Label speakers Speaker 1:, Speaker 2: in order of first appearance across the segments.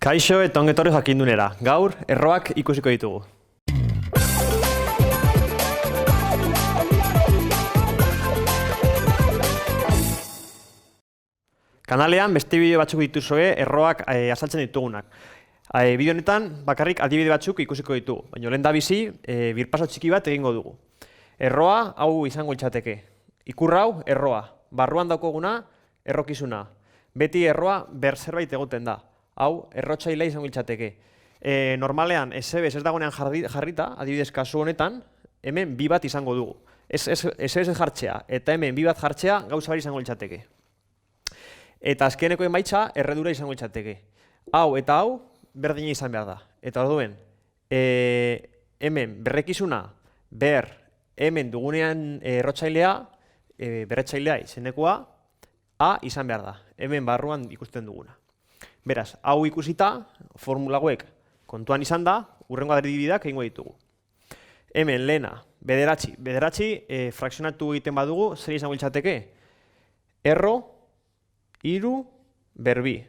Speaker 1: Kaixo eta ongi etorri jakindunera. Gaur, erroak ikusiko ditugu. Kanalean beste bideo batzuk dituzue erroak azaltzen ditugunak. Bideo honetan bakarrik adibide batzuk ikusiko ditugu, baina lehen da bizi birpaso txiki bat egingo dugu. Erroa hau izango litzateke. Ikur hau erroa, barruan daukaguna errokizuna. Beti erroa zerbait egoten da. Hau errotzailea izango litzateke. Normalean SB ez dagoenean jarrita, adibidez kasu honetan, hemen bi bat izango dugu. SB jartzea eta hemen bi bat jartzea gauza bat izango litzateke. Eta azkeneko emaitza erredura izango litzateke. Hau eta hau berdina izan behar da. Eta orduen, hemen berrekizuna hemen dugunean errotzailea, berretzailea izenekoa, A izan behar da. Hemen barruan ikusten duguna. Beraz, hau ikusita, formula hauek kontuan izan da, hurrengo adibideak egingo ditugu. Hemen lehena, bederatzi. Bederatzi frakzionatu egiten badugu, zer izango litzateke? Erro, hiru, berbi.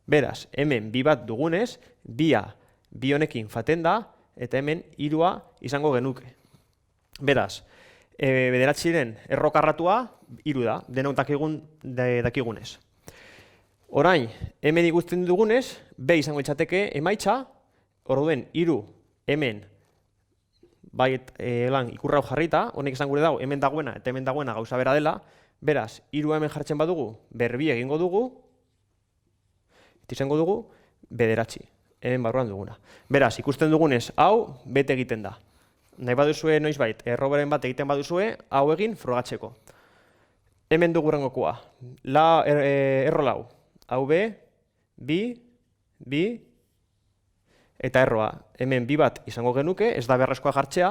Speaker 1: Beraz, hemen bi bat dugunez, bia bi honekin faten da, eta hemen hirua izango genuke. Beraz, bederatziren errokarratua hiru da, denok dakigunez. Orain, hemen ikusten dugunez, B izango litzateke emaitza, orduen hiru hemen ikurra hau jarrita, honek esan gure dago hemen dagoena eta hemen dagoena gauza bera dela, beraz, hiru hemen jartzen badugu, berbi egingo dugu, eta izango dugu, bederatzi, hemen barruan duguna. Beraz, ikusten dugunez, hau bete egiten da. Nahi baduzue noizbait, erroberen bat egiten baduzue, hau egin frogatzeko. Hemen dugu rengokoa, erro lau. Hau B, bi, eta erroa. Hemen bi bat izango genuke, ez da beharrezkoa jartzea,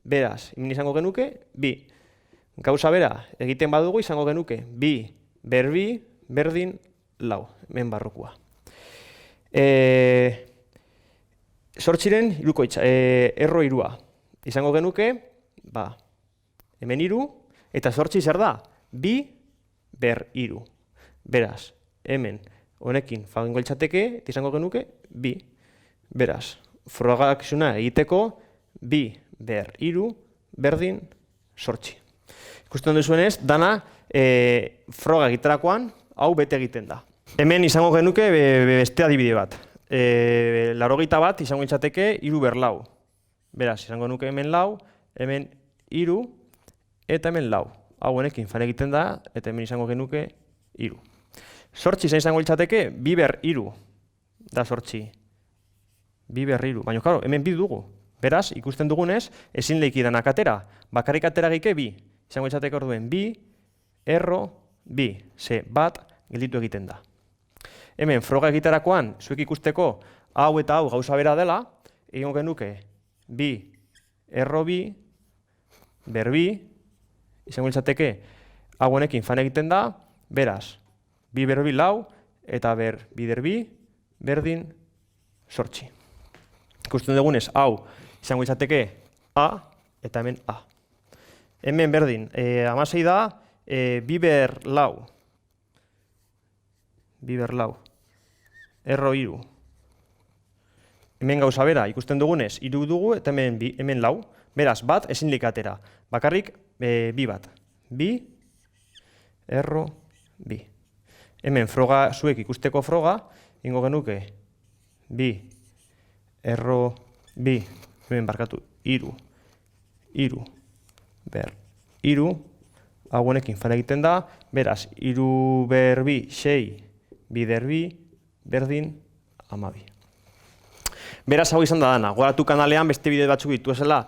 Speaker 1: beraz, hemen izango genuke, bi. Gauza bera, egiten badugu izango genuke, bi, berbi, berdin, lau, hemen barrukoa. Zortziren hirukoitza, erro hirua. Izango genuke, hemen hiru, eta zortzi zer da? Bi, ber hiru. Beraz, hemen honekin fagingo litzateke, eta izango genuke, bi. Beraz, frogakizuna egiteko, bi, ber hiru, berdin, zortzi. Ikusten duzuenez, dana froga egiterakoan, hau bete egiten da. Hemen izango genuke beste adibide bat. 81 izango litzateke, hiru ber lau. Beraz, izango nuke hemen lau, hemen hiru, eta hemen lau. Hau honekin fan egiten da, eta hemen izango genuke hiru. Zortzi zain izango litzateke, bi ber hiru. Da zortzi. Bi ber hiru. Baina, klaro, hemen bi dugu. Beraz, ikusten dugunez, ezin leikidanak atera. Bakarrik atera geike bi. Izango litzateke orduen bi, erro, bi. Ze bat gelditu egiten da. Hemen, froga egiterakoan, zuek ikusteko hau eta hau gauza bera dela, egingo genuke bi, erro bi, berbi, izango litzateke hau honekin fan egiten da, beraz, bi berbi lau, eta bi derbi, berdin, zortzi. Ikusten dugunez, hau izango litzateke A, eta hemen A. Hemen berdin, 16 da, bi ber lau, erro hiru. Hemen gauza bera, ikusten dugunez, hiru dugu eta hemen lau. Beraz, bat ezin atera. Bakarrik, bi bat. Bi, erro, bi. Hemen froga, zuek ikusteko froga, ingo genuke, bi, erro, bi, hemen barkatu, hiru, ber, hiru, hau honekin fan egiten da, beraz, hiru ber bi, 6, bi derbi, berdin, 12. Beraz, hau izan da dana. Gogoratu kanalean beste bideo batzuk dituezela,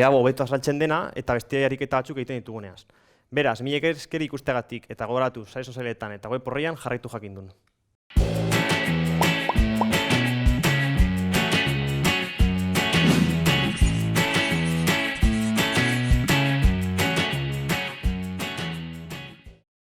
Speaker 1: hau hobeto azaltzen dena, eta beste ariketa batzuk egiten dituguneaz. Beraz, mila esker ikusteagatik, eta gogoratu, sare sozialetan eta web orrian jarraitu jakindun.